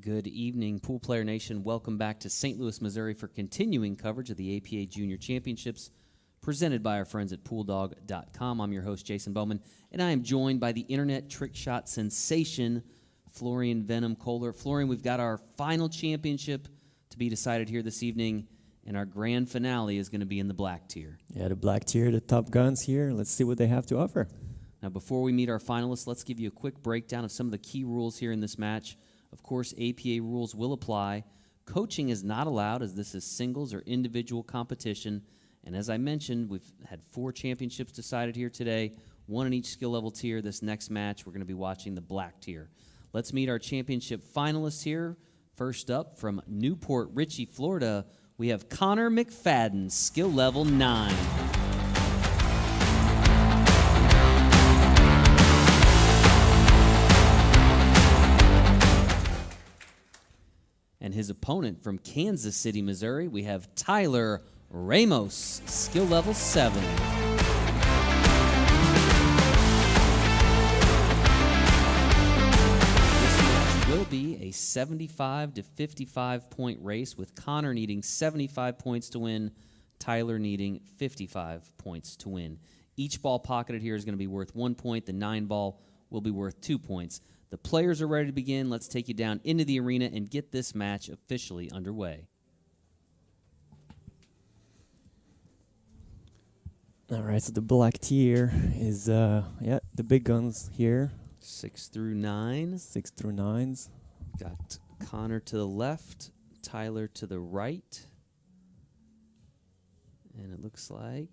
Good evening, Pool Player Nation. Welcome back to St. Louis, Missouri for continuing coverage of the APA Junior Championships presented by our friends at PoolDog.com. I'm your host, Jason Bowman, and I am joined by the internet trick shot sensation, Florian Venom Kohler. Florian, we've got our final championship to be decided here this evening, and our grand finale is going to be in the black tier. Yeah, the black tier, the top guns here. Let's see what they have to offer. Now, before we meet our finalists, let's give you a quick breakdown of some of the key rules here in this match. Of course, APA rules will apply. Coaching is not allowed, as this is singles or individual competition. And as I mentioned, we've had 4 championships decided here today, 1 in each skill level tier. This next match, we're going to be watching the black tier. Let's meet our championship finalists here. First up, from Port Richey, Florida, we have Konner McFadyen, skill level 9. And his opponent from Kansas City, Missouri, we have Tyler Ramos, skill level 7. This match will be a 75 to 55 point race, with Konner needing 75 points to win, Tyler needing 55 points to win. Each ball pocketed here is going to be worth 1 point. The 9 ball will be worth 2 points. The players are ready to begin. Let's take you down into the arena and get this match officially underway. All right, so the black tier is, the big guns here. 6 through 9. 6 through 9s. Got Konner to the left, Tyler to the right. And it looks like,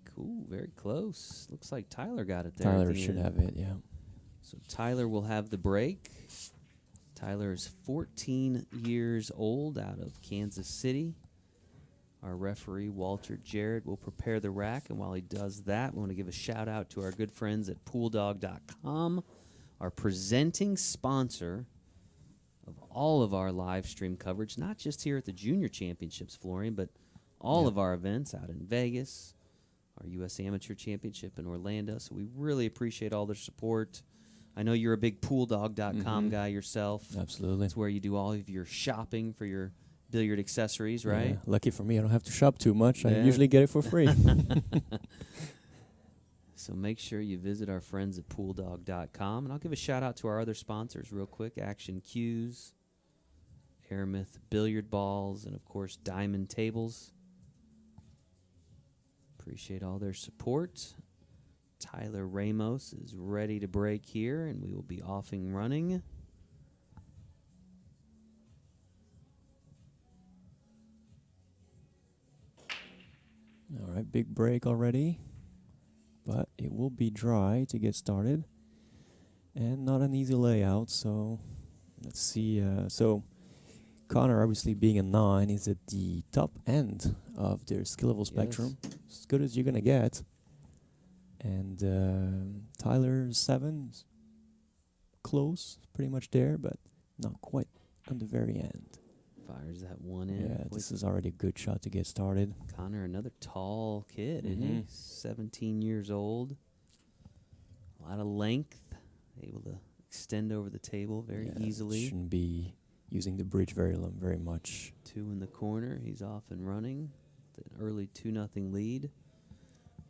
very close. Looks like Tyler got it there. Tyler should have it, yeah. So Tyler will have the break. Tyler is 14 years old, out of Kansas City. Our referee, Walter Jarrett, will prepare the rack. And while he does that, we want to give a shout out to our good friends at PoolDog.com, our presenting sponsor of all of our live stream coverage, not just here at the Junior Championships, Florian, but all of our events out in Vegas, our U.S. Amateur Championship in Orlando. So we really appreciate all their support. I know you're a big PoolDog.com guy yourself. Absolutely. It's where you do all of your shopping for your billiard accessories, right? Yeah. Lucky for me, I don't have to shop too much. Yeah. I usually get it for free. So make sure you visit our friends at PoolDog.com. And I'll give a shout-out to our other sponsors real quick. Action Cues, Airmouth Billiard Balls, and, of course, Diamond Tables. Appreciate all their support. Tyler Ramos is ready to break here, and we will be off and running. All right, big break already, but it will be dry to get started, and not an easy layout. So let's see. So Konner, obviously being a 9, is at the top end of their skill level spectrum, as good as you're gonna get. And Tyler 7, close, pretty much there, but not quite on the very end. Fires that one in. Yeah, this is already a good shot to get started. Konner, another tall kid, isn't he? 17 years old. A lot of length. Able to extend over the table very easily. Shouldn't be using the bridge very much. 2 in the corner. He's off and running. An early 2-0 lead.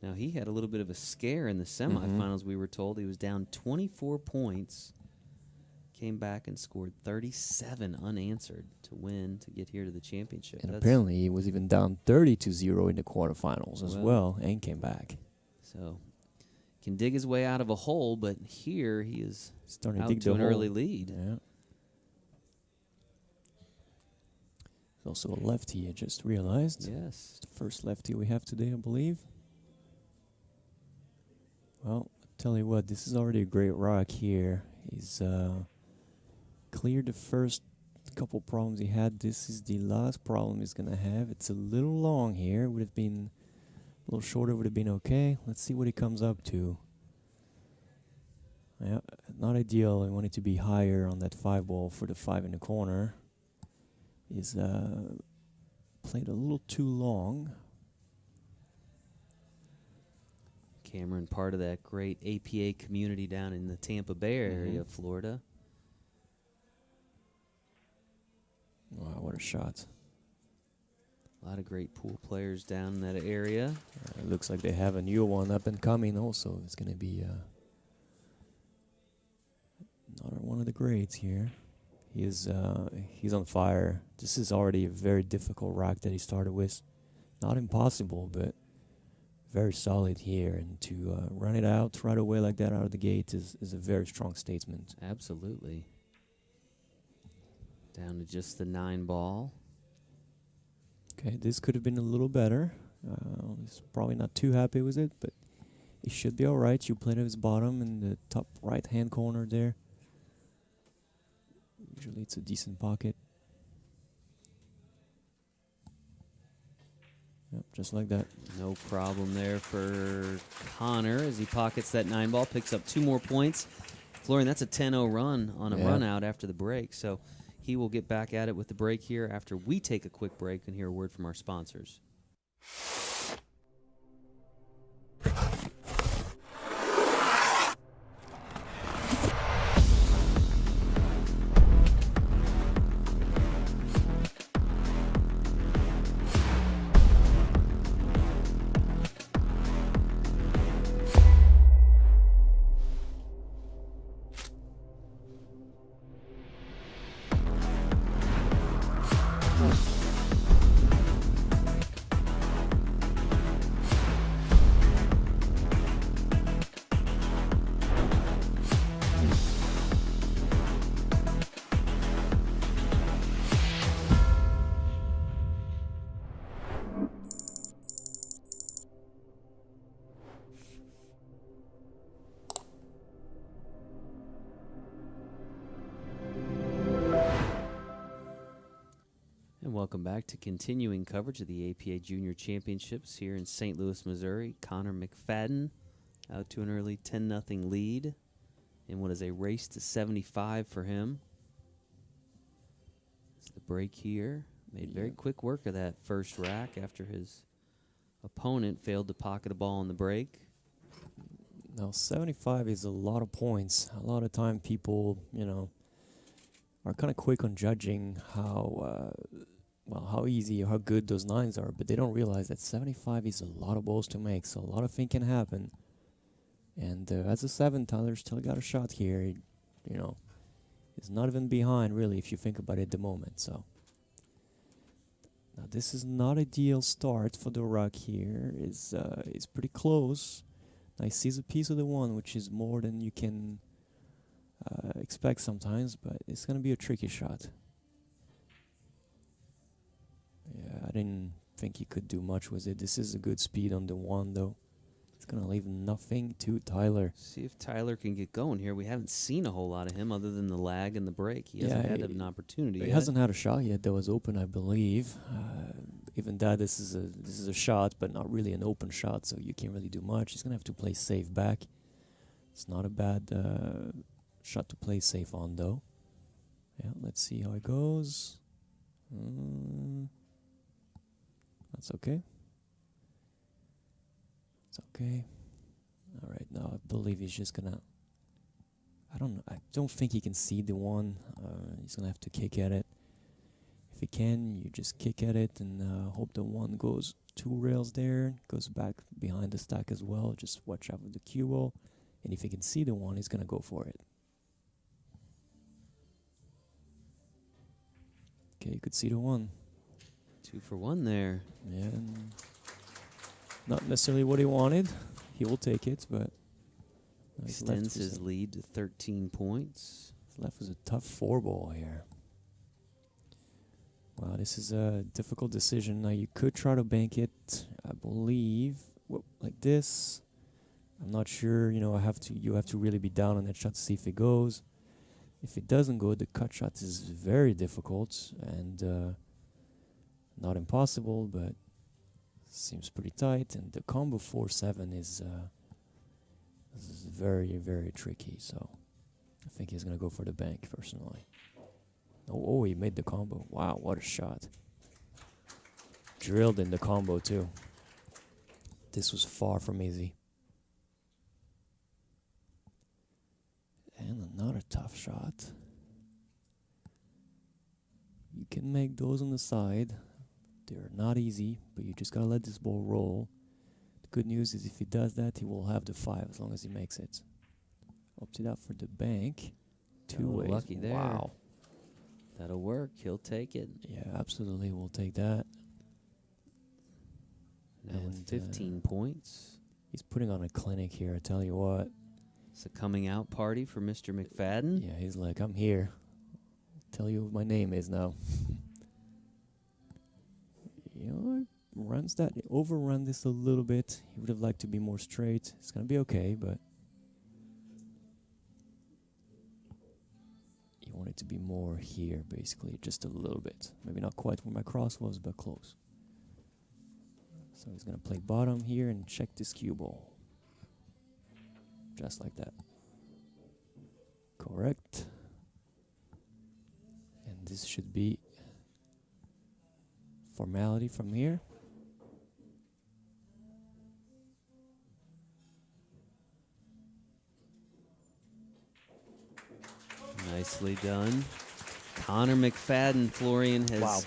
Now, he had a little bit of a scare in the semifinals, we were told. He was down 24 points. Came back and scored 37 unanswered to win, to get here to the championship. And apparently he was even down 30-0 in the quarterfinals as well, and came back. So, can dig his way out of a hole, but here he is starting out to dig to an hole. early lead. Yeah. There's also a lefty, I just realized. Yes. It's the first lefty we have today, I believe. Well, I'll tell you what, this is already a great rock here. He's cleared the first couple problems he had. This is the last problem he's going to have. It's a little long here. Would have been a little shorter, would have been okay. Let's see what he comes up to. Yeah, not ideal. I want it to be higher on that 5 ball for the 5 in the corner. He's played a little too long. Cameron, part of that great APA community down in the Tampa Bay area of Florida. Wow, what a shot. A lot of great pool players down in that area. It looks like they have a new one up and coming also. It's going to be another one of the greats here. He's on fire. This is already a very difficult rack that he started with. Not impossible, but very solid here. And to run it out right away like that out of the gate is a very strong statement. Absolutely. Down to just the 9 ball. Okay, this could have been a little better. He's probably not too happy with it, but it should be all right. You played at his bottom in the top right-hand corner there. Usually it's a decent pocket. Yep, just like that. No problem there for Konner as he pockets that 9 ball, picks up 2 more points. Florian, that's a 10-0 run on a run out after the break. So he will get back at it with the break here after we take a quick break and hear a word from our sponsors. Welcome back to continuing coverage of the APA Junior Championships here in St. Louis, Missouri. Konner McFadyen out to an early 10-0 lead in what is a race to 75 for him. It's the break here. Made very quick work of that first rack after his opponent failed to pocket a ball on the break. Now, 75 is a lot of points. A lot of time people, are kind of quick on judging how easy or how good those 9s are, but they don't realize that 75 is a lot of balls to make, so a lot of things can happen. And as a 7, Tyler still got a shot here. He's not even behind, really, if you think about it at the moment. So now this is not ideal start for the rack here. It's pretty close. Now he sees a piece of the 1, which is more than you can expect sometimes, but it's going to be a tricky shot. Yeah, I didn't think he could do much with it. This is a good speed on the 1, though. It's going to leave nothing to Tyler. See if Tyler can get going here. We haven't seen a whole lot of him other than the lag and the break. He hasn't had an opportunity yet. He hasn't had a shot yet that was open, I believe. Even that, this is a shot, but not really an open shot, so you can't really do much. He's going to have to play safe back. It's not a bad shot to play safe on, though. Yeah, let's see how it goes. That's okay. It's okay. All right, now I believe he's just gonna. I don't think he can see the 1. He's gonna have to kick at it. If he can, you just kick at it and hope the 1 goes 2 rails there, goes back behind the stack as well. Just watch out for the cue ball, and if he can see the 1, he's gonna go for it. Okay, you could see the 1. 2 for 1 there. Yeah, not necessarily what he wanted. He will take it, but extends his lead to 13 points. He's left with a tough 4 ball here. Wow, this is a difficult decision. Now you could try to bank it, I believe, like this. I'm not sure. You have to really be down on that shot to see if it goes. If it doesn't go, the cut shot is very difficult and not impossible, but seems pretty tight. And the combo 4-7 is very, very tricky. So I think he's gonna go for the bank personally. Oh, he made the combo. Wow, what a shot! Drilled in the combo too. This was far from easy. And another tough shot. You can make those on the side. They're not easy, but you just gotta let this ball roll. The good news is if he does that, he will have the 5 as long as he makes it. Opted out for the bank. 2 ways. Lucky there. Wow. That'll work. He'll take it. Yeah, absolutely. We'll take that. And 15 points. He's putting on a clinic here, I tell you what. It's a coming out party for Mr. McFadyen. Yeah, he's like, I'm here. I'll tell you what my name is now. You know, overrun this a little bit. He would have liked to be more straight. It's going to be okay, but you want it to be more here, basically, just a little bit. Maybe not quite where my cross was, but close. So he's going to play bottom here and check this cue ball. Just like that. Correct. And this should be formality from here. Nicely done. Konner McFadyen, Florian, has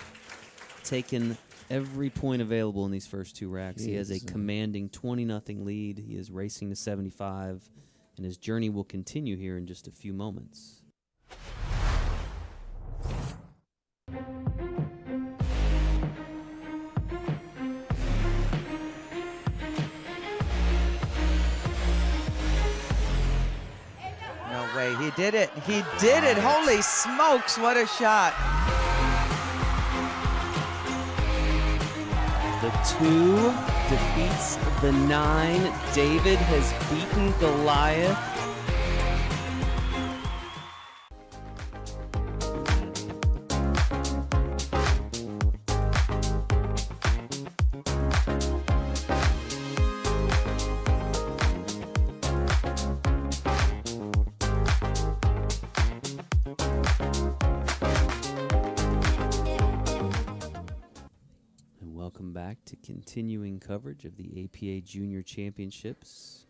taken every point available in these first 2 racks. He has a commanding 20-0 lead. He is racing to 75, and his journey will continue here in just a few moments. No way, he did it. He did it. Holy smokes, what a shot. The 2 defeats the 9. David has beaten Goliath. Welcome back to continuing coverage of the APA Junior Championships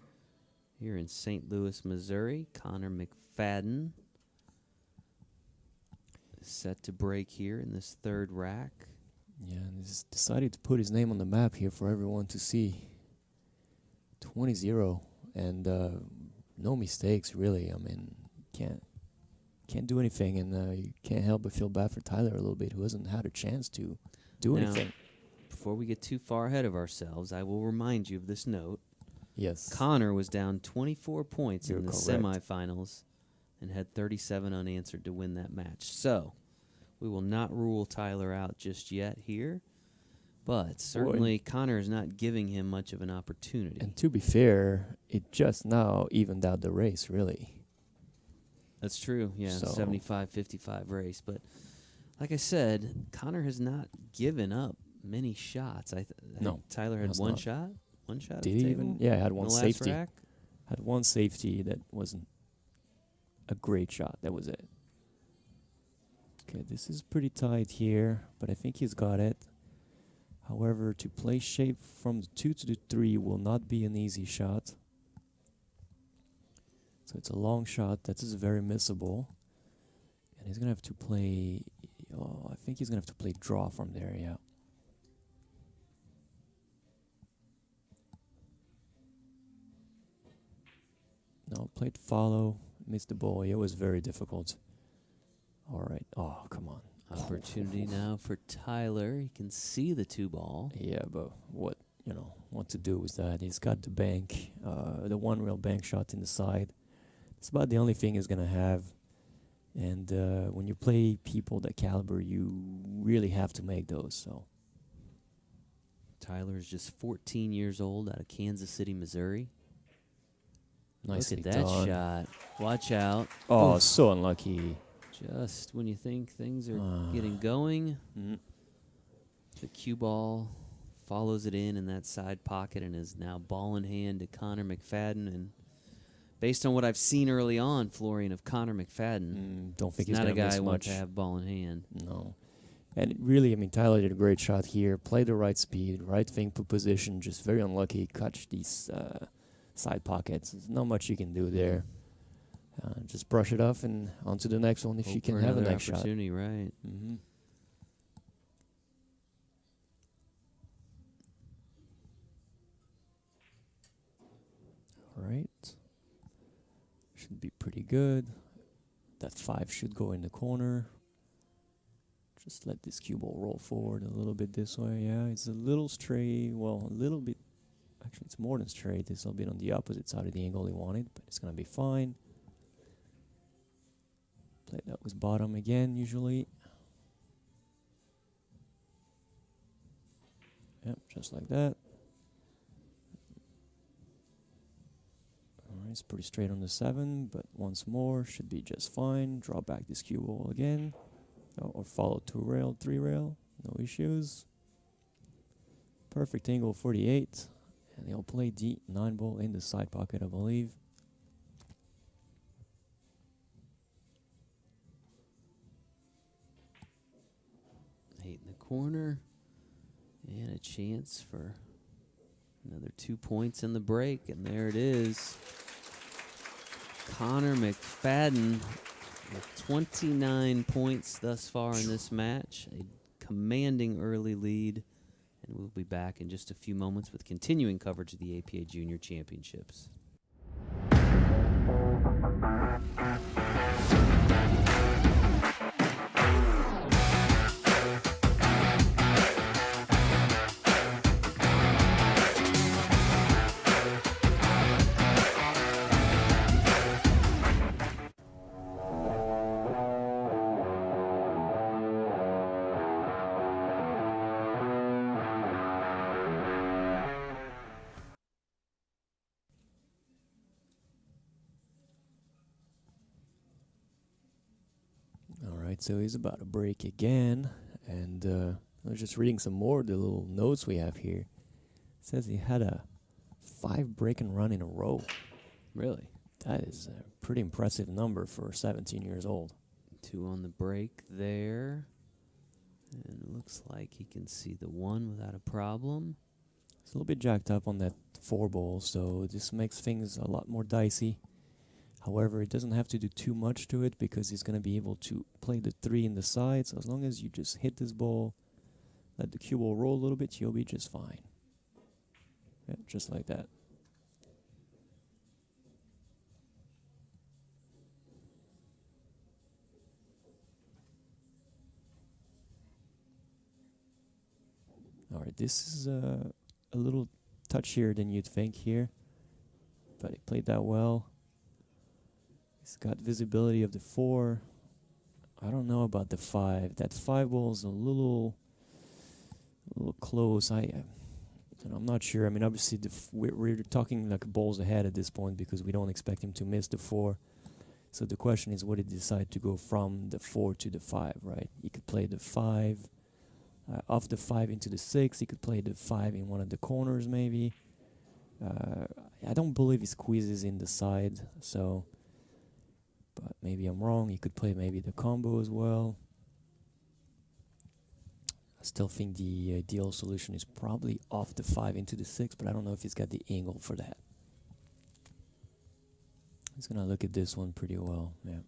here in St. Louis, Missouri. Konner McFadyen is set to break here in this 3rd rack. Yeah, and he's decided to put his name on the map here for everyone to see. 20-0 and no mistakes, really. I mean, can't do anything, and you can't help but feel bad for Tyler a little bit, who hasn't had a chance to do anything. Before we get too far ahead of ourselves, I will remind you of this note. Yes. Konner was down 24 points You're in the correct. semifinals and had 37 unanswered to win that match. So we will not rule Tyler out just yet here, but certainly Konner is not giving him much of an opportunity. And to be fair, it just now evened out the race, really. That's true, yeah, So 75-55 race. But like I said, Konner has not given up many shots. I think Tyler had one shot. One shot. Did he even? Yeah, had one safety. Rack. Had one safety that wasn't a great shot. That was it. Okay, this is pretty tight here, but I think he's got it. However, to play shape from the 2 to the 3 will not be an easy shot. So it's a long shot that is very missable. And he's going to have to play, I think he's going to have to play draw from there, yeah. No, played follow, missed the ball. It was very difficult. All right. Oh, come on. Opportunity now for Tyler. He can see the 2 ball. Yeah, but what to do is that he's got the bank, the one real bank shot in the side. It's about the only thing he's gonna have. And when you play people that caliber, you really have to make those. So Tyler is just 14 years old out of Kansas City, Missouri. nicely Look at that done. shot. Watch out. Oh, Oof. so unlucky. Just when you think things are getting going, the cue ball follows it in that side pocket and is now ball in hand to Konner McFadyen. And based on what I've seen early on, Florian, of Konner McFadyen, don't think he's he's not a gonna guy miss who wants much. to have ball in hand. No. And really, I mean, Tyler did a great shot here. Played the right speed, right thing for position. Just very unlucky. Catch these side pockets. There's not much you can do there. Just brush it off and on to the next one if Hope you can for have a another next shot. opportunity, right? right. Should be pretty good. That 5 should go in the corner. Just let this cue ball roll forward a little bit this way. Yeah, it's a little straight. Well, a little bit. Actually, it's more than straight. It's a little bit on the opposite side of the angle he wanted, but it's going to be fine. Play that was bottom again, usually. Yep, just like that. Alright, it's pretty straight on the 7, but once more, should be just fine. Draw back this cue ball again. Oh, or follow 2 rail, 3 rail. No issues. Perfect angle 48. And they'll play the 9 ball in the side pocket, I believe. Eight in the corner. And a chance for another 2 points in the break. And there it is. Konner McFadyen with 29 points thus far in this match. A commanding early lead. And we'll be back in just a few moments with continuing coverage of the APA Junior Championships. So he's about to break again, and I was just reading some more of the little notes we have here. It says he had a 5 break and run in a row. Really? That is a pretty impressive number for 17 years old. 2 on the break there. And it looks like he can see the 1 without a problem. It's a little bit jacked up on that 4 ball, so this makes things a lot more dicey. However, it doesn't have to do too much to it because he's going to be able to play the 3 in the side. So as long as you just hit this ball, let the cue ball roll a little bit, you'll be just fine. Yeah, just like that. All right, this is a little touchier than you'd think here, but he played that well. He's got visibility of the 4. I don't know about the 5. That 5 ball is a little close. I'm not sure. I mean, obviously we're talking like balls ahead at this point because we don't expect him to miss the 4. So the question is, what did he decide to go from the 4 to the 5? Right? He could play the 5 off the 5 into the 6. He could play the 5 in one of the corners, maybe. I don't believe he squeezes in the side. So. But maybe I'm wrong. He could play maybe the combo as well. I still think the ideal solution is probably off the 5 into the 6, but I don't know if he's got the angle for that. He's going to look at this one pretty well, yeah.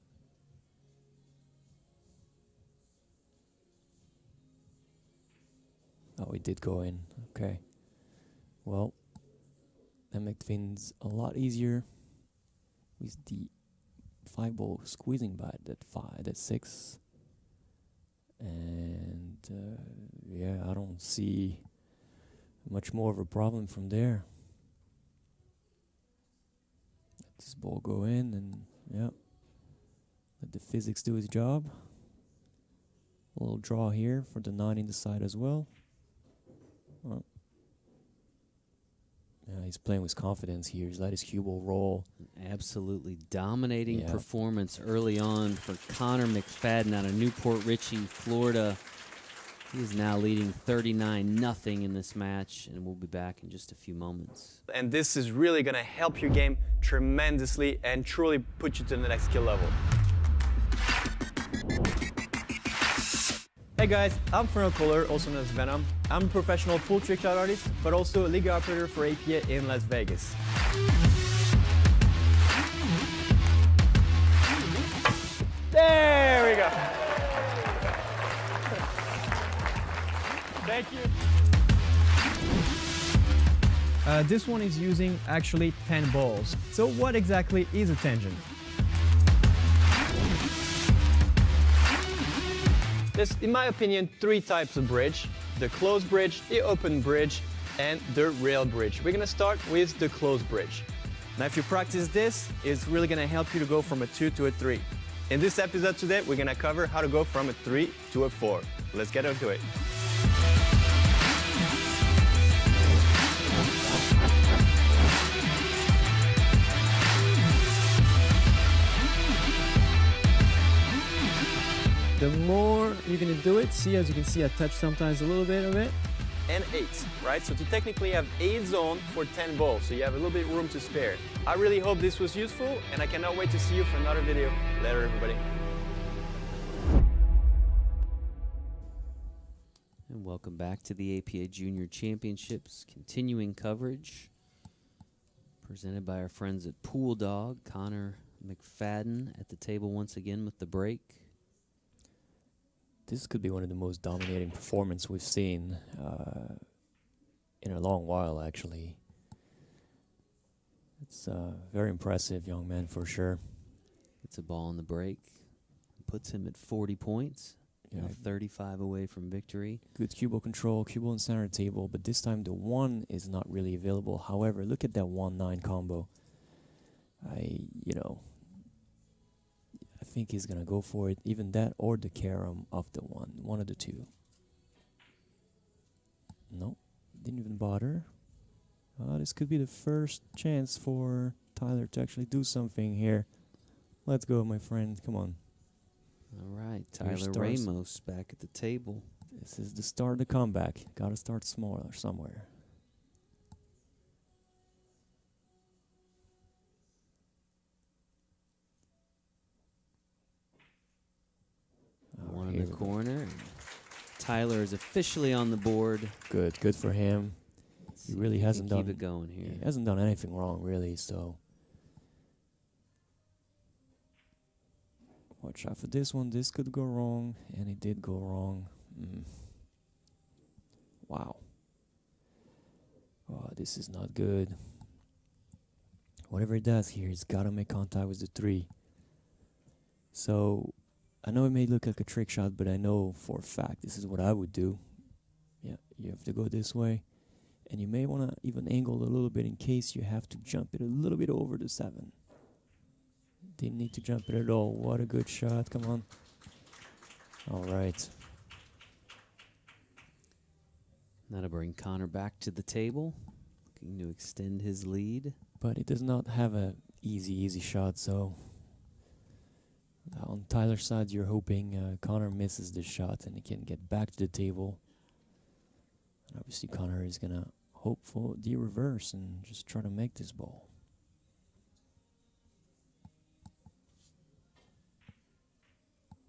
Oh, he did go in. Okay. Well, that makes things a lot easier with the 5 ball squeezing by that 6, and yeah, I don't see much more of a problem from there. Let this ball go in, and yeah, let the physics do its job. A little draw here for the 9 in the side as well. Well, yeah, he's playing with confidence here. He's let his cue ball roll. Absolutely dominating performance early on for Konner McFadyen out of Newport Richey, Florida. He is now leading 39-0 in this match, and we'll be back in just a few moments. And this is really going to help your game tremendously and truly put you to the next skill level. Hey guys, I'm Fernando Kohler, also known as Venom. I'm a professional pool trick shot artist, but also a league operator for APA in Las Vegas. There we go. Thank you. This one is using actually 10 balls. So what exactly is a tangent? There's, in my opinion, 3 types of bridge: the closed bridge, the open bridge, and the rail bridge. We're gonna start with the closed bridge. Now, if you practice this, it's really gonna help you to go from a 2 to a 3. In this episode today, we're gonna cover how to go from a 3 to a 4. Let's get into it. The more you're gonna do it, see, as you can see, I touch sometimes a little bit of it. And 8, right? So to technically have 8 zones for 10 balls, so you have a little bit room to spare. I really hope this was useful, and I cannot wait to see you for another video. Later, everybody. And welcome back to the APA Junior Championships continuing coverage, presented by our friends at Pool Dog. Konner McFadyen at the table once again with the break. This could be one of the most dominating performances we've seen in a long while, actually. It's very impressive, young man, for sure. Gets a ball on the break, puts him at 40 points, Yeah. 35 away from victory. Good cue ball control, cue ball and center table, but this time the 1 is not really available. However, look at that 1-9 combo. I think he's gonna go for it. Even that or the carom of the 1 of the 2. No, didn't even bother. This could be the first chance for Tyler to actually do something here. Let's go, my friend. Come on. All right, Here Tyler starts- Ramos back at the table. This is the start of the comeback. Gotta start smaller somewhere. One in here the we go. corner. And Tyler is officially on the board. Good for him. Let's He see really if hasn't can done keep it going here. He hasn't done anything wrong, really, so watch out for this one. This could go wrong, and it did go wrong. Wow. Oh, this is not good. Whatever he does here, he's got to make contact with the 3. So I know it may look like a trick shot, but I know for a fact this is what I would do. Yeah, you have to go this way. And you may want to even angle a little bit in case you have to jump it a little bit over the 7. Didn't need to jump it at all. What a good shot. Come on. All right. That'll bring Konner back to the table, looking to extend his lead. But it does not have a easy shot, so on Tyler's side, you're hoping Konner misses this shot and he can get back to the table. And obviously, Konner is going to hope for the reverse and just try to make this ball.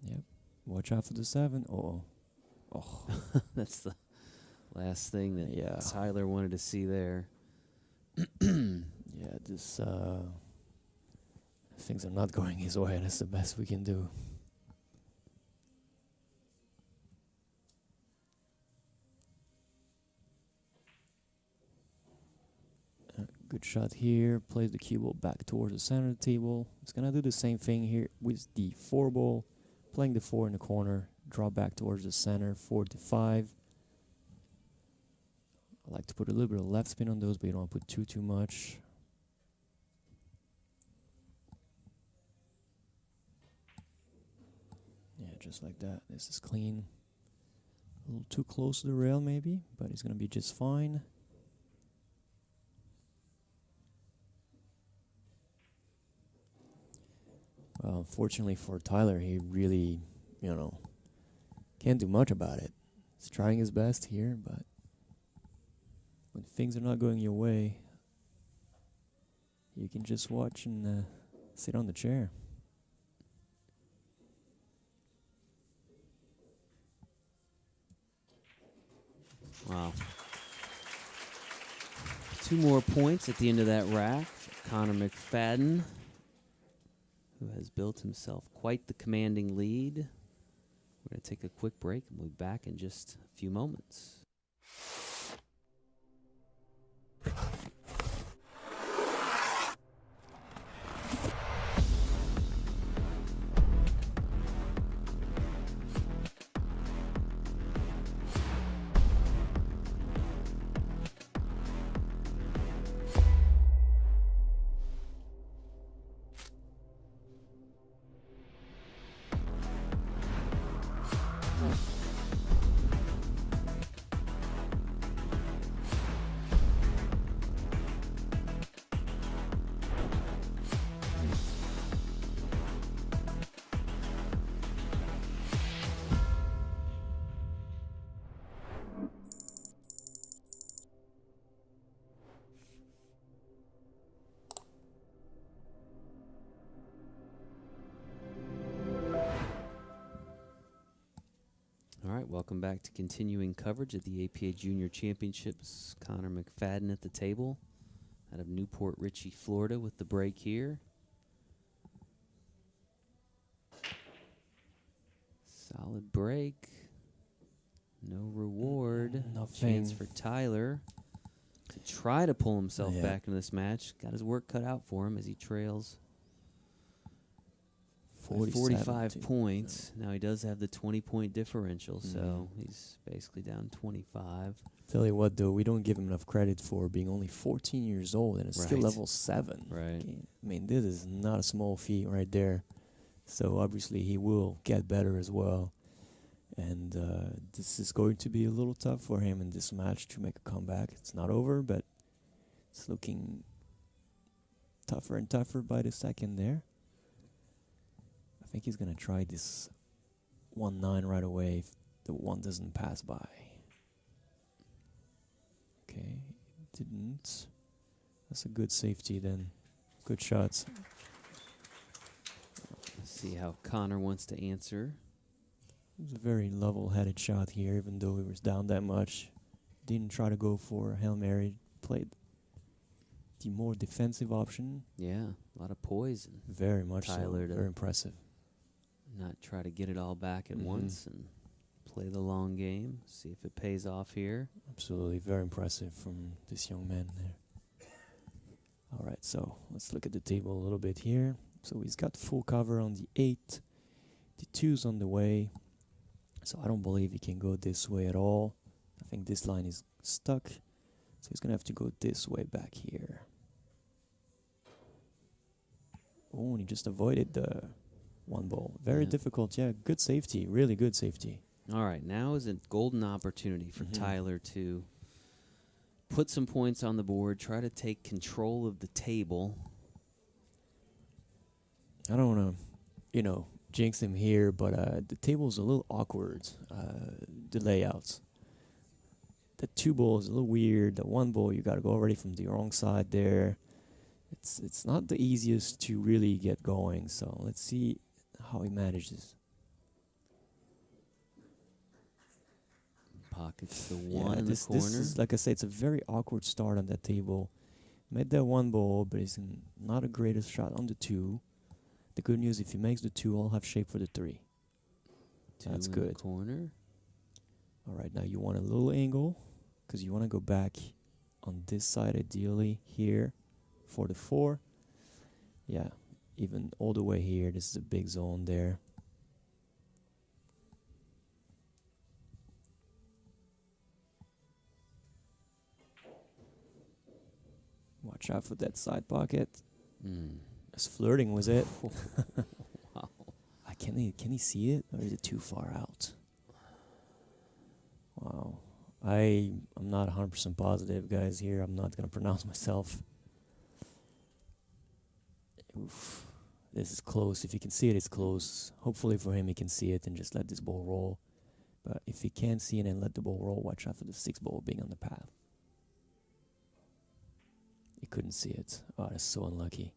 Yep. Watch out for the 7. Oh. That's the last thing that Yeah. Tyler wanted to see there. Yeah, this things are not going his way, and that's the best we can do. Good shot here. Plays the cue ball back towards the center of the table. It's gonna do the same thing here with the 4 ball, playing the 4 in the corner. Draw back towards the center, 4 to 5. I like to put a little bit of left spin on those, but you don't want to put too much. Yeah, just like that. This is clean. A little too close to the rail maybe, but it's going to be just fine. Well, unfortunately for Tyler, he really, can't do much about it. He's trying his best here, but when things are not going your way, you can just watch and sit on the chair. Wow. 2 more points at the end of that rack for Konner McFadyen, who has built himself quite the commanding lead. We're going to take a quick break and we'll be back in just a few moments. right, welcome back to continuing coverage of the APA Junior Championships. Konner McFadyen at the table out of Port Richey, Florida with the break here. Solid break. No reward. Nothing. Chance for Tyler to try to pull himself Yeah. back into this match. Got his work cut out for him as he trails by 45 points. Now he does have the 20-point differential, so he's basically down 25. Tell you what, though, we don't give him enough credit for being only 14 years old and it's still Right. level 7. Right. I mean, this is not a small feat right there. So obviously he will get better as well. And this is going to be a little tough for him in this match to make a comeback. It's not over, but it's looking tougher and tougher by the second there. I think he's going to try this 1-9 right away if the 1 doesn't pass by. Okay, didn't. That's a good safety then. Good shots. Let's see how Konner wants to answer. It was a very level-headed shot here, even though he was down that much. Didn't try to go for a Hail Mary. Played the more defensive option. Yeah, a lot of poise. And Very much Tyler so. to Very impressive. not try to get it all back at Mhm. once and play the long game. See if it pays off here. Absolutely very impressive from this young man there. All right, so let's look at the table a little bit here. So he's got full cover on the 8. The 2's on the way. So I don't believe he can go this way at all. I think this line is stuck. So he's going to have to go this way back here. Oh, and he just avoided the 1 ball. Very Yeah. difficult. Yeah, good safety. Really good safety. All right, now is a golden opportunity for Mhm. Tyler to put some points on the board, try to take control of the table. I don't want to, jinx him here, but the table's a little awkward, the layouts. The 2 ball is a little weird. The 1 ball, you got to go already from the wrong side there. It's not the easiest to really get going, so let's see how he manages. Pockets the 1 in this the corner. is, like I said, it's a very awkward start on that table. Made that 1 ball, but it's not a greatest shot on the 2. The good news, if he makes the 2, I'll have shape for the 3. 2 That's in good. the corner. All right, now you want a little angle because you want to go back on this side ideally here for the 4. Yeah, even all the way here. This is a big zone there. Watch out for that side pocket. It's flirting with it. Wow. Can he see it, or is it too far out? Wow. I'm not 100% positive, guys, here. I'm not going to pronounce myself. Oof. This is close. If you can see it, it's close. Hopefully for him, he can see it and just let this ball roll. But if he can't see it and let the ball roll, watch out for the 6 ball being on the path. He couldn't see it. Oh, that's so unlucky.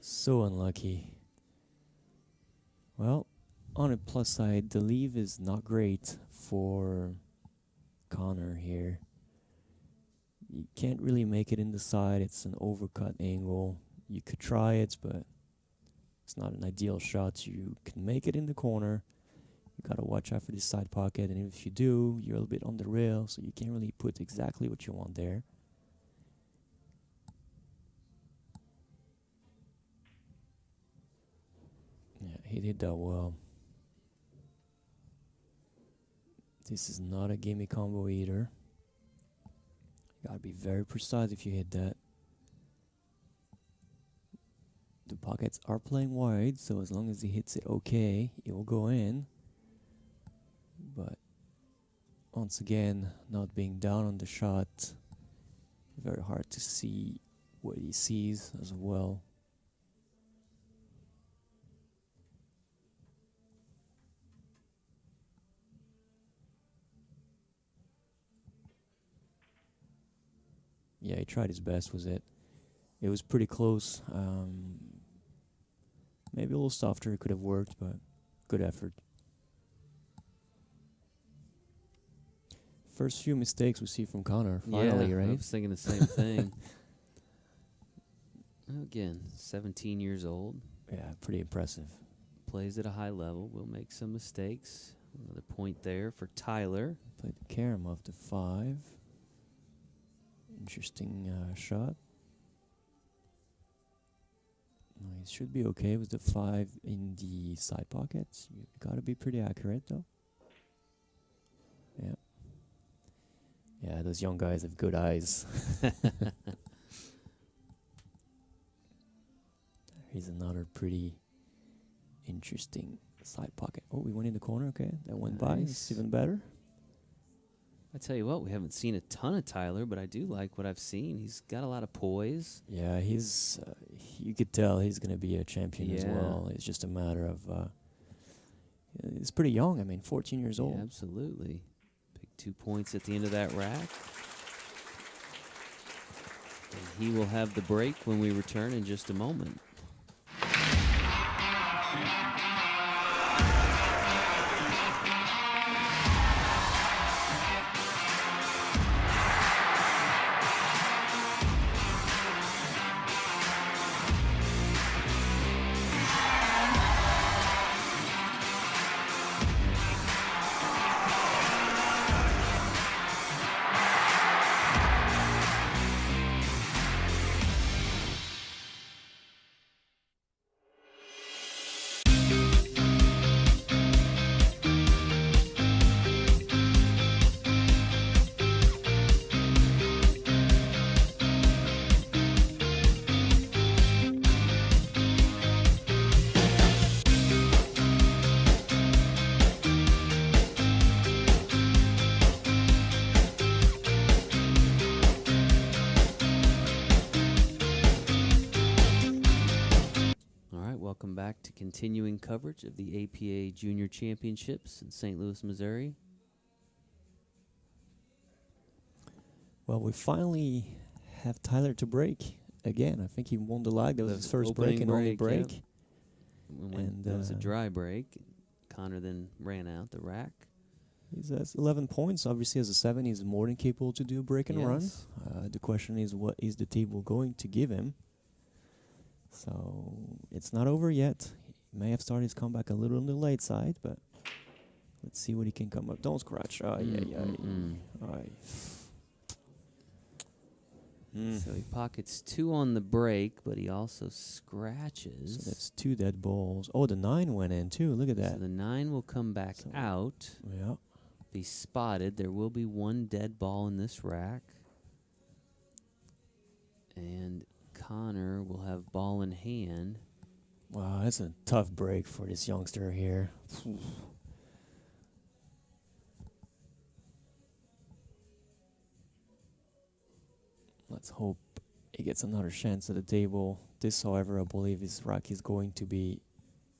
So unlucky. Well, on a plus side, the leave is not great for Konner here. You can't really make it in the side. It's an overcut angle. You could try it, but it's not an ideal shot. You can make it in the corner. You gotta watch out for this side pocket, and if you do, you're a little bit on the rail, so you can't really put exactly what you want there. Yeah, he did that well. This is not a gimme combo either. You gotta be very precise if you hit that. The pockets are playing wide, so as long as he hits it okay, it will go in. But once again, not being down on the shot, very hard to see what he sees as well. Yeah, he tried his best with it. It was pretty close. Maybe a little softer, it could have worked, but good effort. first few mistakes we see from Konner. Finally, yeah, I right? was thinking the same thing. Again, 17 years old. Yeah, pretty impressive. Plays at a high level. Will make some mistakes. Another point there for Tyler. Played the carom off the 5. Interesting shot. He should be okay with the 5 in the side pockets. You gotta be pretty accurate though. Yeah. Yeah, those young guys have good eyes. Here's another pretty interesting side pocket. Oh, we went in the corner. Okay, that went by. It's Nice. even better. I tell you what, we haven't seen a ton of Tyler, but I do like what I've seen. He's got a lot of poise. Yeah, he's. You could tell he's going to be a champion as Yeah. well. It's just a matter of. He's pretty young. I mean, 14 years Yeah, old. absolutely. Big 2 points at the end of that rack. And he will have the break when we return in just a moment. Welcome back to continuing coverage of the APA Junior Championships in St. Louis, Missouri. Well, we finally have Tyler to break again. I think he won the lag. That was The his first opening break and only break, break. When that was a dry break. Konner then ran out the rack. He's at 11 points. Obviously, as a 7, he's more than capable to do a break and run. Yes. The question is, what is the table going to give him? So it's not over yet. He may have started his comeback a little on the late side, but let's see what he can come up. Don't scratch. Oh, So he pockets 2 on the break, but he also scratches. So that's 2 dead balls. Oh, the 9 went in too. Look at that. So the 9 will come back So out, Yeah. be spotted. There will be 1 dead ball in this rack. And Konner will have ball in hand. Wow, that's a tough break for this youngster here. Let's hope he gets another chance at the table. This, however, I believe his rack is going to be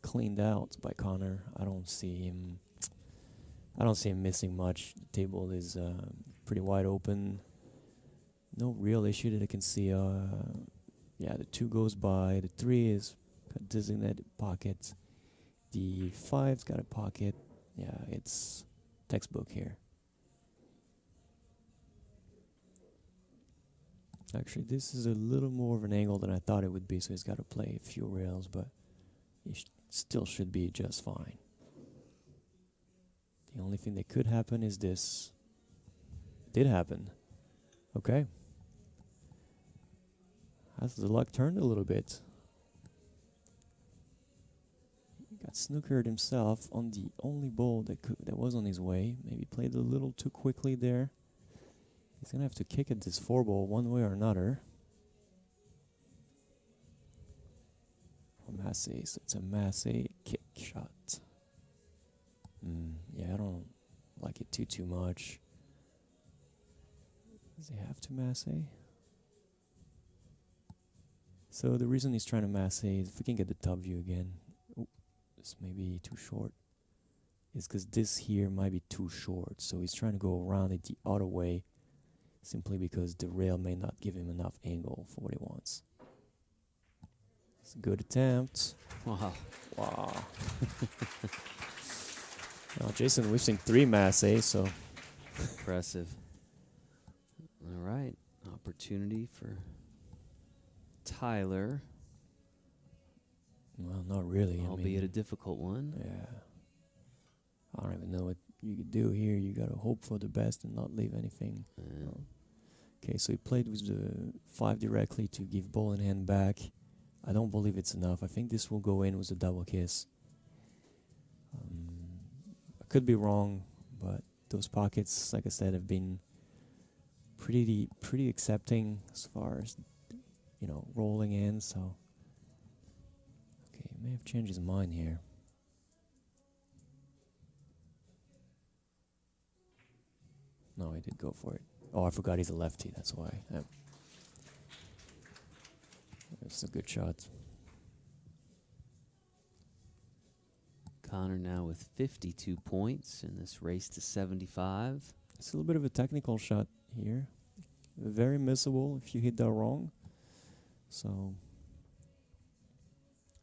cleaned out by Konner. I don't see him missing much. The table is pretty wide open. No real issue that I can see. Yeah, the 2 goes by. The 3 is got designated pocket. The 5's got a pocket. Yeah, it's textbook here. Actually, this is a little more of an angle than I thought it would be, so he's got to play a few rails, but he still should be just fine. The only thing that could happen is this. Did happen. Okay. Has the luck turned a little bit? He got snookered himself on the only ball that was on his way. Maybe played a little too quickly there. He's gonna have to kick at this 4 ball one way or another. Massey, so it's a Massey kick shot. Yeah, I don't like it too much. Does he have to Massey? So the reason he's trying to Massey is, if we can get the top view again, this may be too short, is because this here might be too short. So he's trying to go around it the other way, simply because the rail may not give him enough angle for what he wants. It's a good attempt. Wow. Wow. Well, Jason, we've seen 3 Massey, so impressive. All right, opportunity for Tyler, Well, not really. albeit a difficult one. Yeah. I don't even know what you could do here. You got to hope for the best and not leave anything. Okay, so he played with the 5 directly to give ball in hand back. I don't believe it's enough. I think this will go in with a double kiss. I could be wrong, but those pockets, like I said, have been pretty accepting as far as, you know, rolling in. So, okay, he may have changed his mind here. No, he did go for it. Oh, I forgot he's a lefty. That's why. It's a good shot. Konner now with 52 points in this race to 75. It's a little bit of a technical shot here. Very missable if you hit that wrong. So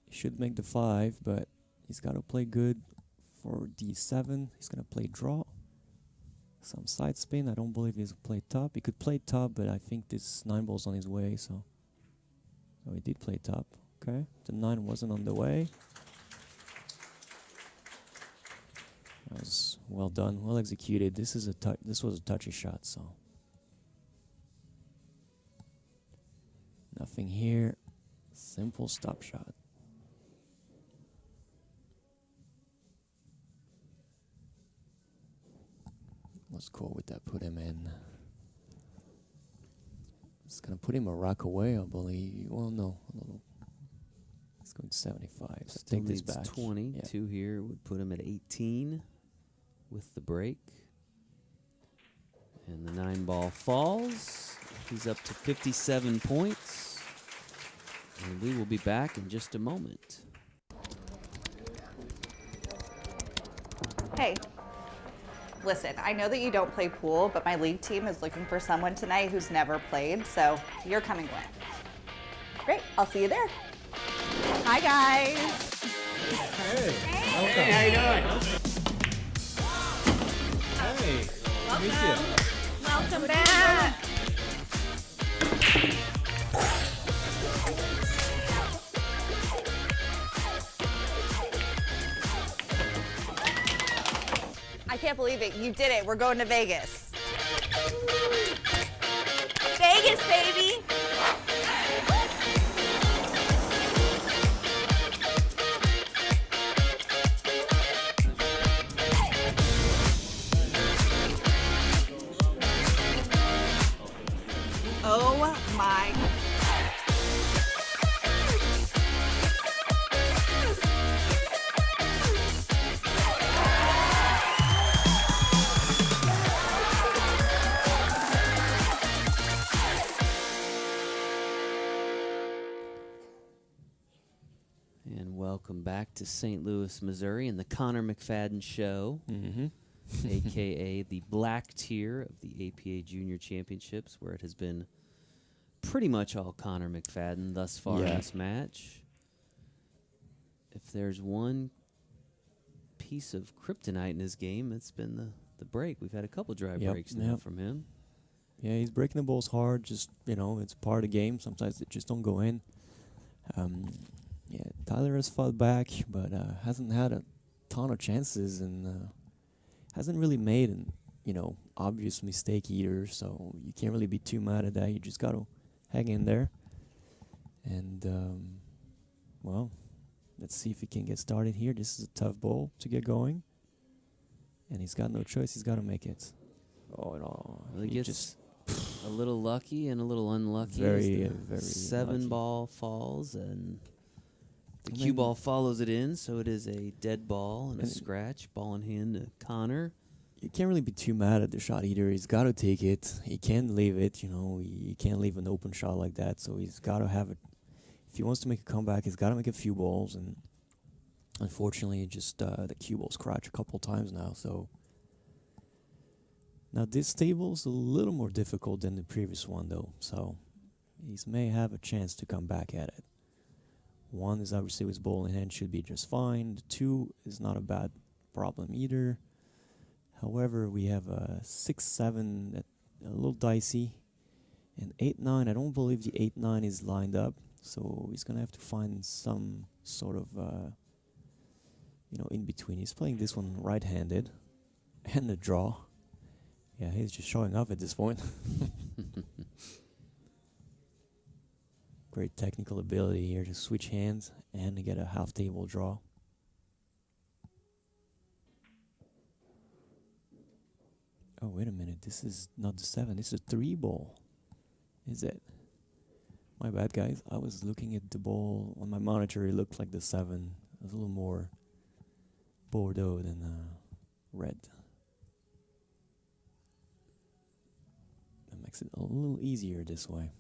he should make the 5, but he's got to play good for D7. He's going to play draw. Some side spin. I don't believe he's play top. He could play top, but I think this 9 ball's on his way. So, oh, he did play top. Okay, the 9 wasn't on the way. That was well done, well executed. This is this was a touchy shot. So, nothing here. Simple stop shot. Let's go with that. Put him in. It's going to put him a rock away, I believe. Well, no. It's going to 75. So Still take this needs back. 20. Yeah. 2 here would put him at 18 with the break. And the 9 ball falls. He's up to 57 points. And we will be back in just a moment. Hey, listen, I know that you don't play pool, but my league team is looking for someone tonight who's never played, so you're coming with. Great, I'll see you there. Hi, guys. Hey, how you doing? Hey, Welcome. meet you. Welcome back. I can't believe it. You did it. We're going to Vegas. Vegas, baby. Oh my. And welcome back to St. Louis, Missouri, and the Konner McFadyen Show, Mm-hmm. a.k.a. the black tier of the APA Junior Championships, where it has been pretty much all Konner McFadyen thus far in Yeah. this match. If there's one piece of kryptonite in his game, it's been the break. We've had a couple dry Yep, breaks now yep. from him. Yeah, he's breaking the balls hard. Just, you know, it's part of the game. Sometimes they just don't go in. Yeah, Tyler has fought back, but hasn't had a ton of chances and hasn't really made an, you know, obvious mistake either. So you can't really be too mad at that. You just got to hang in there. And, well, let's see if he can get started here. This is a tough ball to get going. And he's got no choice. He's got to make it. Oh, no. Well, he He gets just a little lucky and a little unlucky. Very, as the very 7 lucky. ball falls, and the And cue then- ball follows it in, so it is a dead ball and a And- scratch. Ball in hand to Konner. you can't really be too mad at the shot either. He's got to take it. He can't leave it. You know, he can't leave an open shot like that. So he's got to have it. If he wants to make a comeback, he's got to make a few balls. And unfortunately, just the cue ball scratch a couple times now. So now this table is a little more difficult than the previous one, though. So he may have a chance to come back at it. 1 is obviously with ball in hand should be just fine. The 2 is not a bad problem either. However, we have a 6-7 that a little dicey, and 8-9. I don't believe the 8-9 is lined up, so he's gonna have to find some sort of in between. He's playing this one right-handed, and the draw. Yeah, he's just showing off at this point. Great technical ability here to switch hands and to get a half-table draw. Oh, wait a minute. This is not the 7. This is a 3 ball. Is it? My bad, guys. I was looking at the ball on my monitor. It looked like the 7. It was a little more Bordeaux than red. That makes it a little easier this way.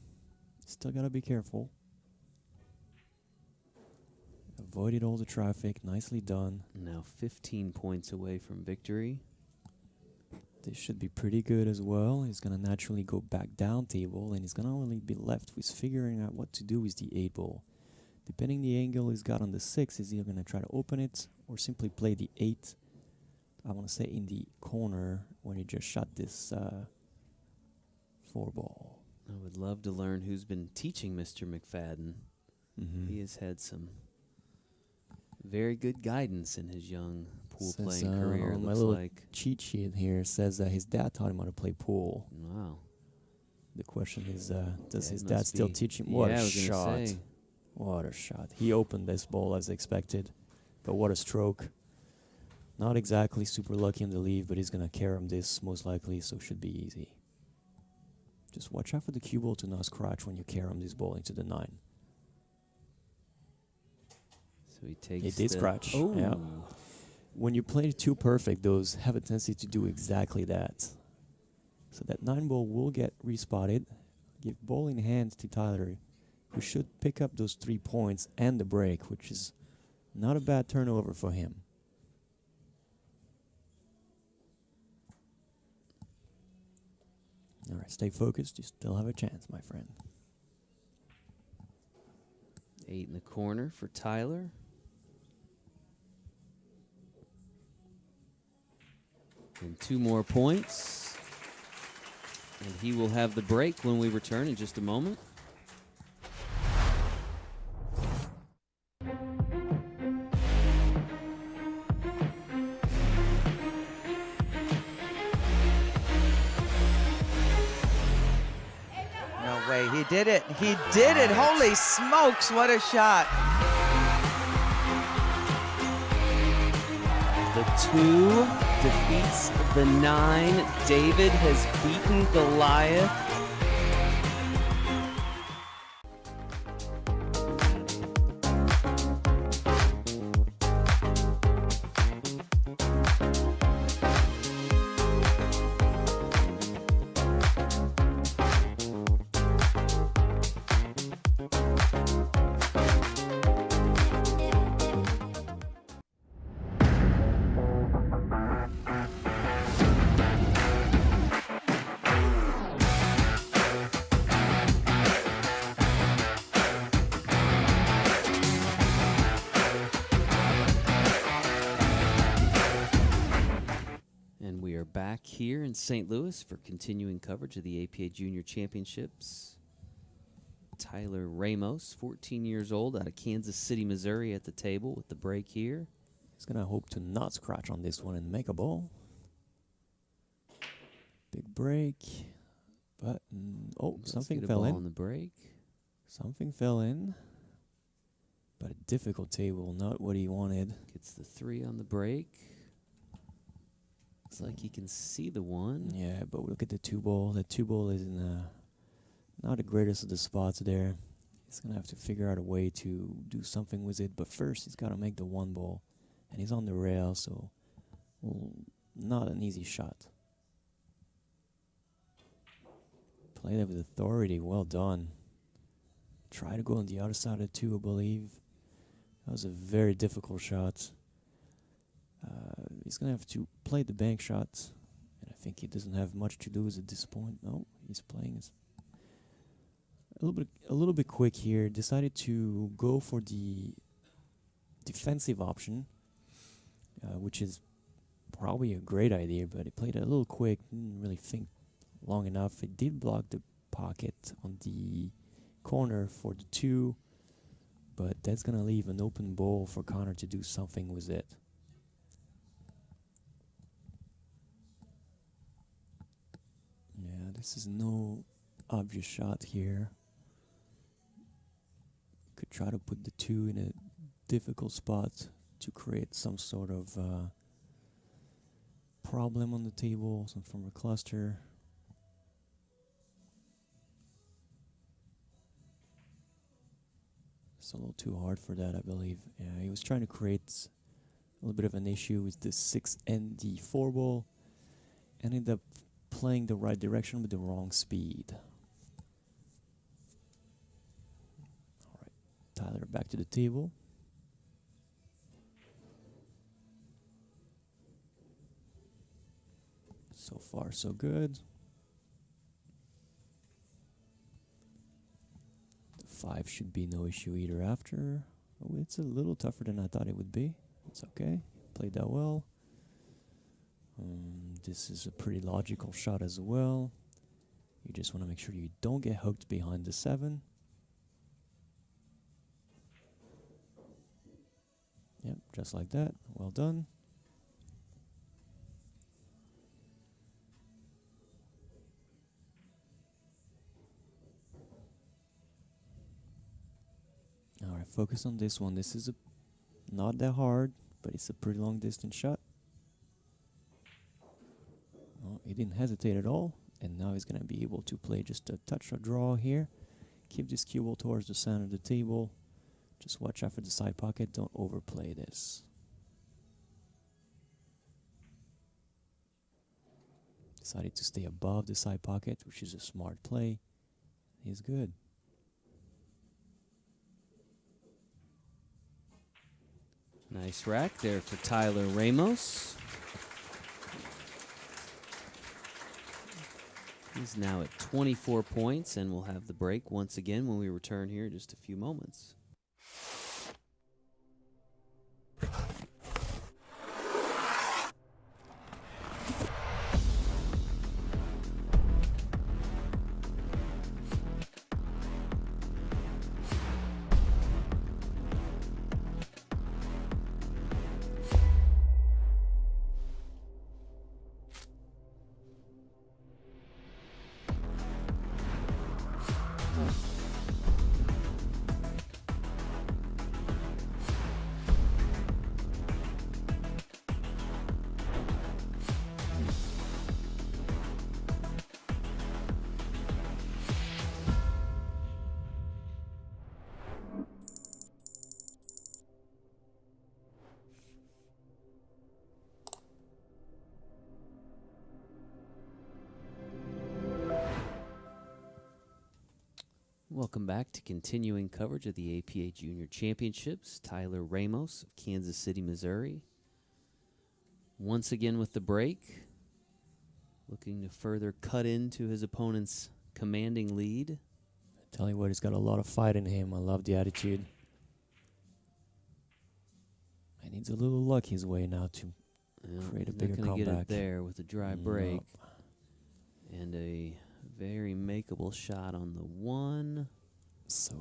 Still gotta be careful. Avoided all the traffic. Nicely done. Now 15 points away from victory. This should be pretty good as well. He's gonna naturally go back down table, and he's gonna only be left with figuring out what to do with the 8 ball. Depending the angle he's got on the 6, is either gonna try to open it or simply play the 8. I wanna say in the corner when he just shot this 4 ball. I would love to learn who's been teaching Mr. McFadyen. He has had some very good guidance in his young pool playing career. My Looks little like cheat sheet here says that his dad taught him how to play pool. wow. The question is, does Yeah, his it dad must still be- teach him? Yeah, What I a was gonna shot. say. What a shot. He opened this ball as expected, but what a stroke. Not exactly super lucky on the leave, but he's going to carom this most likely, so should be easy. Just watch out for the cue ball to not scratch when you carom this ball into the 9. So he takes. It did the- scratch. Oh. Yeah. When you play too perfect, those have a tendency to do exactly that. So that 9 ball will get respotted. Give ball in hand to Tyler, who should pick up those 3 points and the break, which is not a bad turnover for him. All right, stay focused. You still have a chance, my friend. 8 in the corner for Tyler. And 2 more points. And he will have the break when we return in just a moment. No way. He did it. He did it. Holy smokes. What a shot. The 2 defeats the 9. David has beaten Goliath. And we are back here in St. Louis for continuing coverage of the APA Junior Championships. Tyler Ramos, 14 years old, out of Kansas City, Missouri, at the table with the break here. He's going to hope to not scratch on this one and make a ball. Big break. But, Let's something get a fell ball in. on the break. Something fell in. But a difficult table, not what he wanted. Gets the 3 on the break. Looks like he can see the 1. Yeah, but look at the 2 ball. The 2 ball is in not the greatest of the spots there. He's going to have to figure out a way to do something with it. But first, he's got to make the 1 ball. And he's on the rail, so not an easy shot. Played it with authority. Well done. Try to go on the other side of the 2, I believe. That was a very difficult shot. He's going to have to play the bank shot. And I think he doesn't have much to do at this point. No, he's playing a little bit quick here. Decided to go for the defensive option, which is probably a great idea, but he played it a little quick, didn't really think long enough. It did block the pocket on the corner for the 2, but that's going to leave an open ball for Konner to do something with it. Yeah, this is no obvious shot here. Could try to put the 2 in a difficult spot to create some sort of problem on the table, some from a cluster. It's a little too hard for that, I believe. Yeah, he was trying to create a little bit of an issue with the 6 and the 4 ball, and ended up playing the right direction with the wrong speed. All right, Tyler back to the table. So far, so good. The 5 should be no issue either after. Oh, it's a little tougher than I thought it would be. It's okay. Played that well. This is a pretty logical shot as well. You just want to make sure you don't get hooked behind the 7. Yep, just like that. Well done. Alright, focus on this one. This is not that hard, but it's a pretty long distance shot. Oh, he didn't hesitate at all, and now he's going to be able to play just a touch of draw here. Keep this cue ball towards the center of the table. Just watch out for the side pocket. Don't overplay this. Decided to stay above the side pocket, which is a smart play. He's good. Nice rack there for Tyler Ramos. He's now at 24 points, and we'll have the break once again when we return here in just a few moments. Welcome back to continuing coverage of the APA Junior Championships. Tyler Ramos of Kansas City, Missouri. Once again with the break, looking to further cut into his opponent's commanding lead. Tell you what, he's got a lot of fight in him. I love the attitude. He needs a little luck his way now to create a bigger comeback. Get it there with a dry break. And a very makeable shot on the 1. So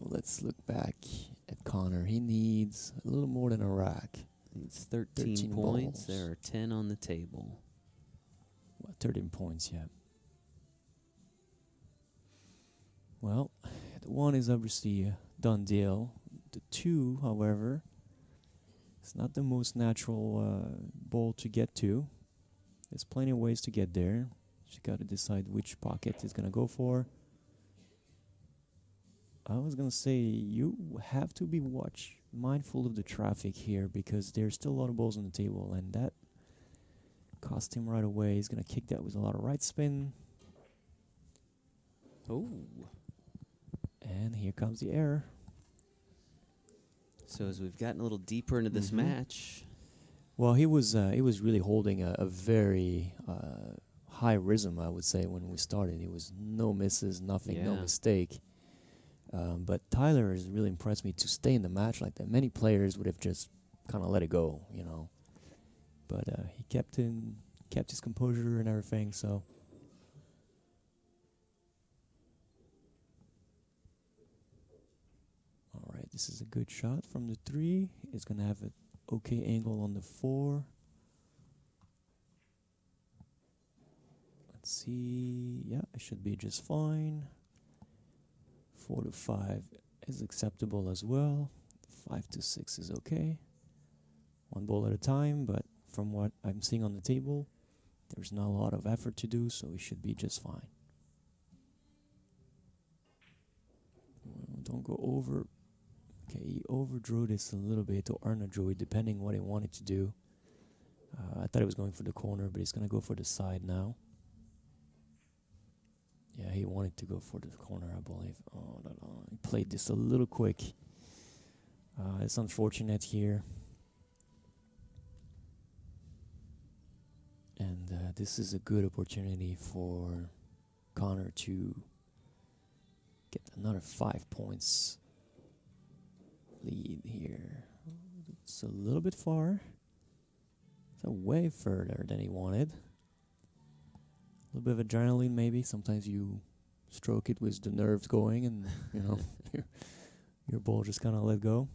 let's look back at Konner. He needs a little more than a rack. Needs 13 points. balls. There are 10 on the table. Well, 13 points, yeah. Well, the 1 is obviously a done deal. The 2, however, it's not the most natural ball to get to. There's plenty of ways to get there. You got to decide which pocket he's going to go for. I was going to say you have to be mindful of the traffic here because there's still a lot of balls on the table, and that cost him right away. He's going to kick that with a lot of right spin. Oh. And here comes the error. So as we've gotten a little deeper into this match. Well, he was really holding a very high rhythm, I would say, when we started. It was no misses, nothing, no mistake. But Tyler has really impressed me to stay in the match like that. Many players would have just kind of let it go, you know. but he kept his composure and everything. So. All right, this is a good shot from the 3. It's gonna have an okay angle on the 4. Let's see. Yeah, it should be just fine. 4 to 5 is acceptable as well. 5 to 6 is okay. One ball at a time, but from what I'm seeing on the table, there's not a lot of effort to do, so it should be just fine. Don't go over. Okay, he overdrew this a little bit, or underdrew it, depending what he wanted to do. I thought he was going for the corner, but he's going to go for the side now. Yeah, he wanted to go for the corner, I believe. Oh, no. He played this a little quick. It's unfortunate here. And this is a good opportunity for Konner to get another 5 points lead here. It's a little bit far. It's way further than he wanted. A little bit of adrenaline, maybe. Sometimes you stroke it with the nerves going, and you know your ball just kind of let go.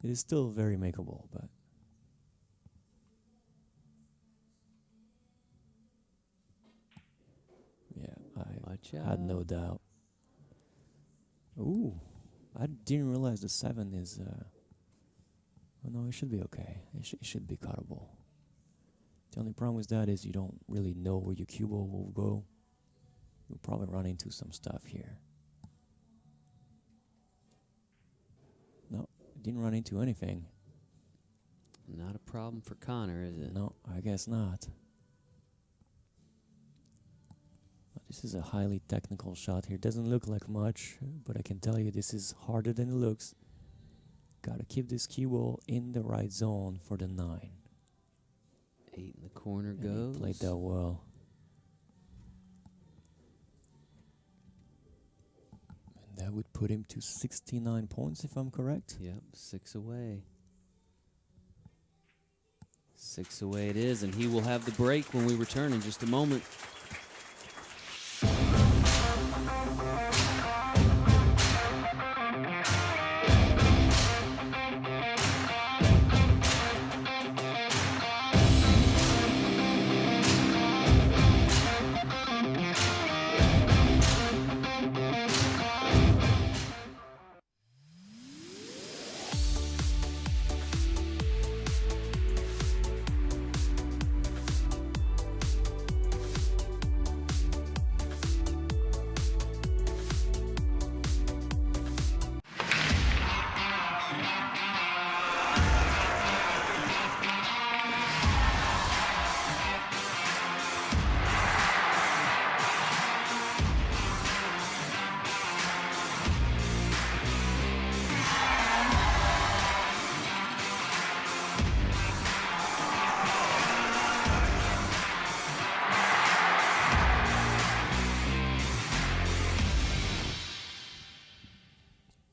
It is still very makeable, but yeah, I had no doubt. Ooh, I didn't realize the 7 is. Oh no, it should be okay. It should be cuttable. The only problem with that is you don't really know where your cue ball will go. You'll probably run into some stuff here. No, didn't run into anything. Not a problem for Konner, is it? No, I guess not. This is a highly technical shot here. Doesn't look like much, but I can tell you this is harder than it looks. Gotta keep this cue ball in the right zone for the 9. 8 in the corner And goes. he played that well. And that would put him to 69 points, if I'm correct. Yep, 6 away. 6 away it is, and he will have the break when we return in just a moment.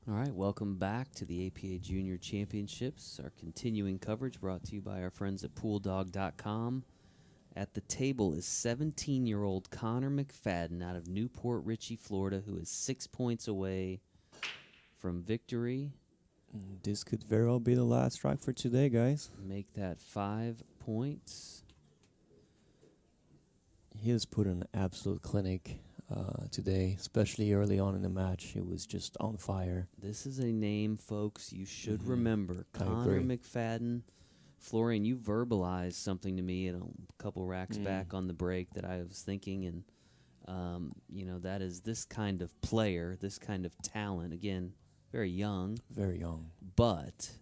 All right, welcome back to the APA Junior Championships. Our continuing coverage brought to you by our friends at PoolDog.com. At the table is 17-year-old Konner McFadyen out of Port Richey, Florida, who is 6 points away from victory. This could very well be the last strike for today, guys. Make that 5 points. He has put an absolute clinic today, especially early on in the match. He was just on fire. This is a name, folks, you should remember. I Konner agree. McFadyen. Florian, you verbalized something to me a couple racks back on the break that I was thinking, and that is this kind of player, this kind of talent. Again, very young. Very young. But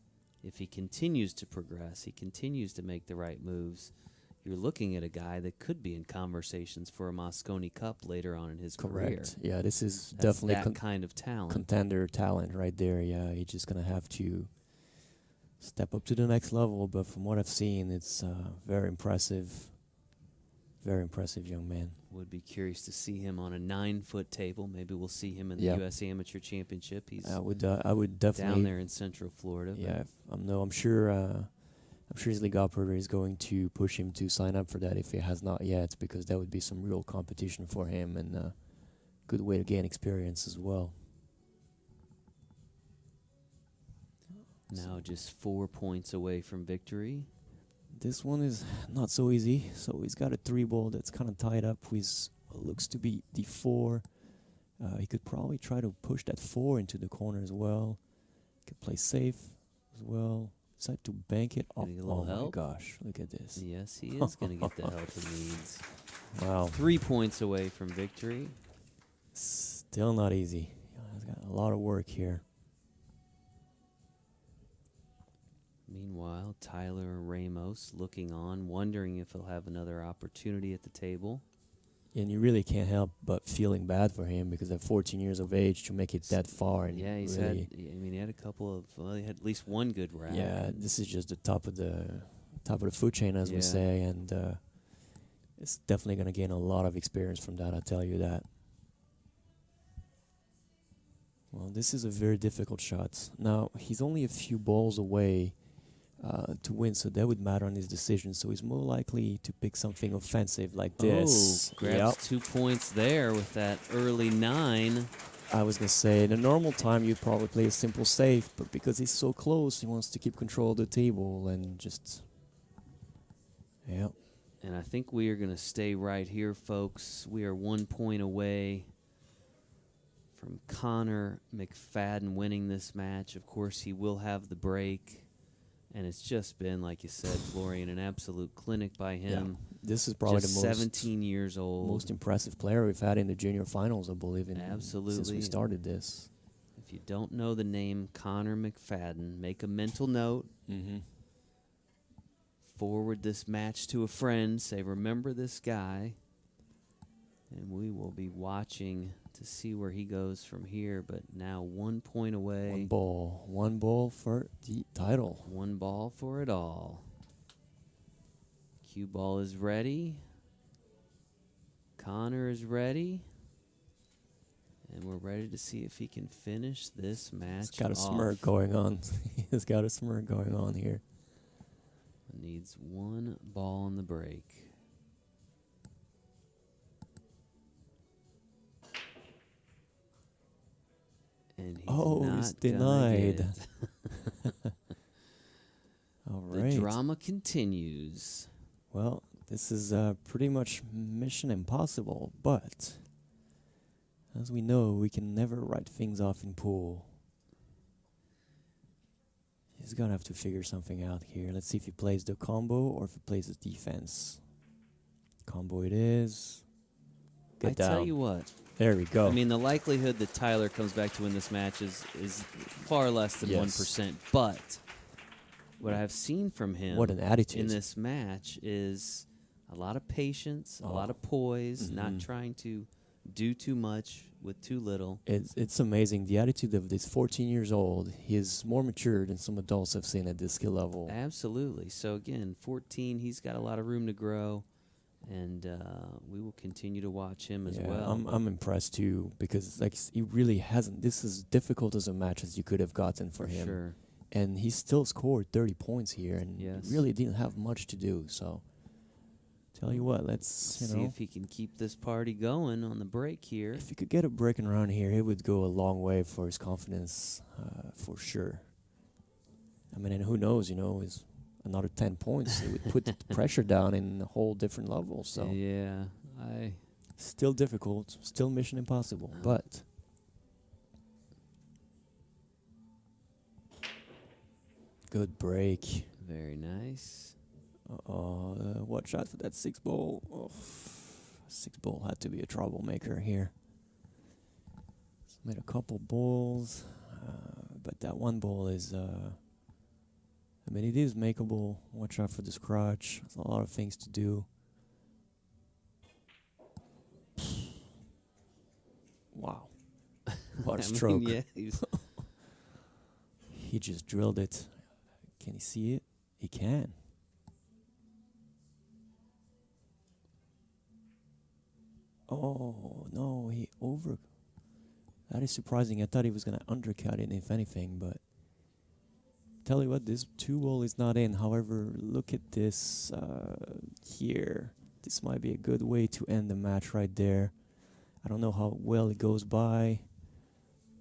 if he continues to progress, he continues to make the right moves, you're looking at a guy that could be in conversations for a Mosconi Cup later on in his career. Correct. Yeah, this is That's definitely that kind of talent. contender talent right there. Yeah, he's just going to have to step up to the next level. But from what I've seen, it's very impressive. Very impressive young man. Would be curious to see him on a 9-foot table. Maybe we'll see him in the Yep. U.S. Amateur Championship. He's I would definitely down there in Central Florida. Yeah, I'm sure I'm sure his league operator is going to push him to sign up for that if he has not yet, because that would be some real competition for him and a good way to gain experience as well. Now just 4 points away from victory. This one is not so easy. So he's got a 3-ball that's kind of tied up with what looks to be D4. He could probably try to push that 4 into the corner as well. Could play safe as well. Decide to bank it off. Getting a little Oh my help. gosh, look at this. Yes, he is going to get the help he needs. Wow. 3 points away from victory. Still not easy. He's got a lot of work here. Meanwhile, Tyler Ramos looking on, wondering if he'll have another opportunity at the table. And you really can't help but feeling bad for him, because at 14 years of age to make it that far. And Yeah, he's really, he had a couple of, well, he had at least one good rack. yeah, this is just the top of the food chain, as we Yeah. say, and it's definitely going to gain a lot of experience from that, I'll tell you that. Well, this is a very difficult shot. Now, he's only a few balls away to win, so that would matter on his decision. So he's more likely to pick something offensive like this. Oh, grabs 2 points there with that early 9. I was going to say, in a normal time, you'd probably play a simple safe, but because he's so close, he wants to keep control of the table and just... Yeah. And I think we are going to stay right here, folks. We are 1 point away from Konner McFadyen winning this match. Of course, he will have the break. And it's just been, like you said, Florian, an absolute clinic by him. Yeah. This is probably just the most 17 years old. most impressive player we've had in the junior finals, I believe, Absolutely. since we started this. If you don't know the name Konner McFadyen, make a mental note. Mm-hmm. Forward this match to a friend. Say, remember this guy. And we will be watching to see where he goes from here. But now 1 point away. One ball for the title. 1 ball for it all. Cue ball is ready. Konner is ready. And we're ready to see if he can finish this match. He's got a off. smirk going on. He's got a smirk going on here. Needs 1 ball on the break. And he's not he's gonna denied. get it. All The right. drama continues. Well, this is pretty much mission impossible, but as we know, we can never write things off in pool. He's gonna have to figure something out here. Let's see if he plays the combo or if he plays the defense. Combo it is. Get I down. tell you what. There we go. I mean, the likelihood that Tyler comes back to win this match is far less than Yes. 1%. But what I've seen from him what an attitude. in this match is a lot of patience, a lot of poise, not trying to do too much with too little. It's amazing. The attitude of this 14 years old, he is more mature than some adults I've seen at this skill level. Absolutely. So, again, 14, he's got a lot of room to grow. And we will continue to watch him as well. I'm impressed too, because like he really hasn't. This is difficult as a match as you could have gotten for him. Sure. And he still scored 30 points here, and Yes. really didn't have much to do. So, tell you what, let's see if he can keep this party going on the break here. if he could get a breaking around here, it would go a long way for his confidence, for sure. I mean, and who knows? Is another 10 points, it would put the pressure down in a whole different level. So Yeah, still difficult, still mission impossible, but good break. very nice. Watch out for that 6-ball. Oh, 6-ball had to be a troublemaker here. He's made a couple balls, but that 1 ball is I mean, it is makeable. Watch out for the scratch. There's a lot of things to do. Wow. What a stroke. Yeah, he's He just drilled it. Can he see it? He can. Oh, no, that is surprising. I thought he was going to undercut it, if anything, but tell you what, this 2-ball is not in. However, look at this here. This might be a good way to end the match right there. I don't know how well it goes by,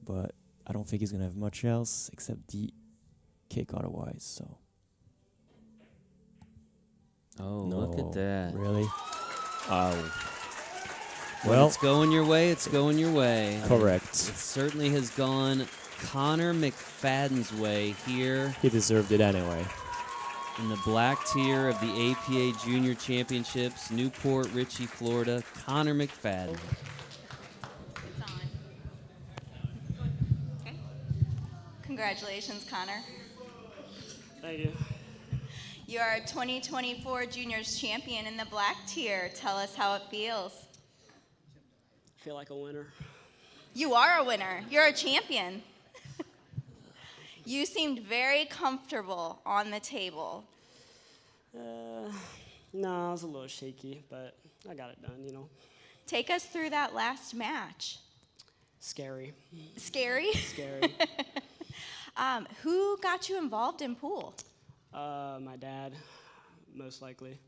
but I don't think he's going to have much else except the kick otherwise. So. Oh, No, look at that. Really? Oh. When Well, it's going your way, it's going your way. correct. It certainly has gone Konner McFadyen's way here He deserved it anyway. in the black tier of the APA Junior Championships, Newport Richey, Florida. Konner McFadyen. It's on. Okay. Congratulations, Konner. Thank you. You are 2024 Juniors champion in the black tier. Tell us how it feels. I feel like a winner. You are a winner. You're a champion. You seemed very comfortable on the table. No, I was a little shaky, but I got it done, you know. Take us through that last match. Scary. Scary? Scary. Who got you involved in pool? My dad, most likely.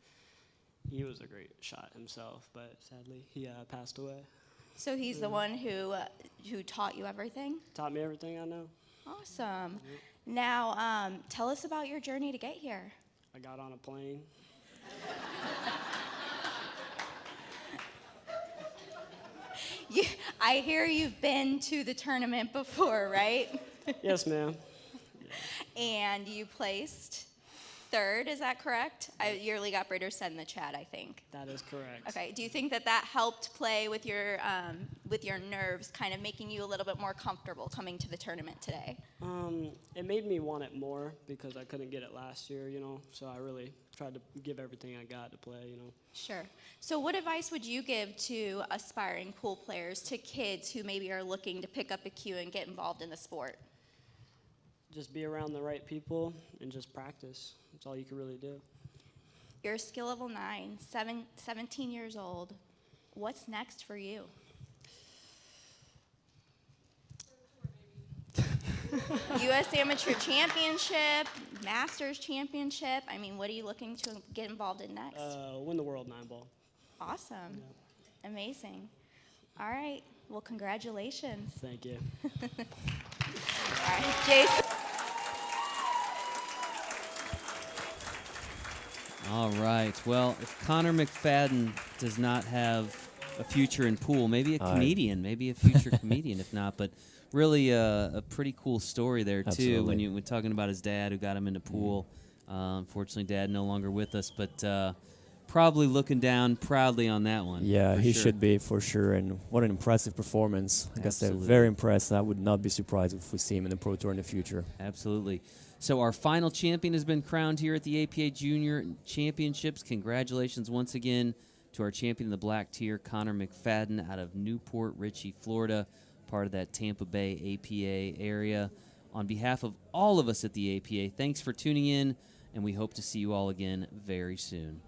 He was a great shot himself, but sadly he passed away. So he's the one who taught you everything? Taught me everything I know. Awesome. Now, tell us about your journey to get here. I got on a plane. I hear you've been to the tournament before, right? Yes, ma'am. And you placed third, is that correct? Your league operator said in the chat, I think. That is correct. Okay, do you think that helped play with your nerves, kind of making you a little bit more comfortable coming to the tournament today? It made me want it more because I couldn't get it last year, you know, so I really tried to give everything I got to play, you know. Sure. So what advice would you give to aspiring pool players, to kids who maybe are looking to pick up a cue and get involved in the sport? Just be around the right people and just practice. That's all you can really do. You're skill level 9, 17 years old. What's next for you? U.S. Amateur Championship, Masters Championship. I mean, what are you looking to get involved in next? Win the World 9-ball. Awesome. Yeah. Amazing. All right. Well, congratulations. Thank you. All right, Jason. All right. Well, if Konner McFadyen does not have a future in pool, maybe a comedian, maybe a future comedian, if not. But really a pretty cool story there, too, Absolutely. when talking about his dad who got him into pool. Unfortunately, Dad no longer with us, but probably looking down proudly on that one. Yeah, he sure. should be for sure. And what an impressive performance. Like I said, Absolutely. very impressed. I would not be surprised if we see him in the Pro Tour in the future. Absolutely. So our final champion has been crowned here at the APA Junior Championships. Congratulations once again to our champion in the black tier, Konner McFadyen out of Newport Richey, Florida, part of that Tampa Bay APA area. On behalf of all of us at the APA, thanks for tuning in, and we hope to see you all again very soon.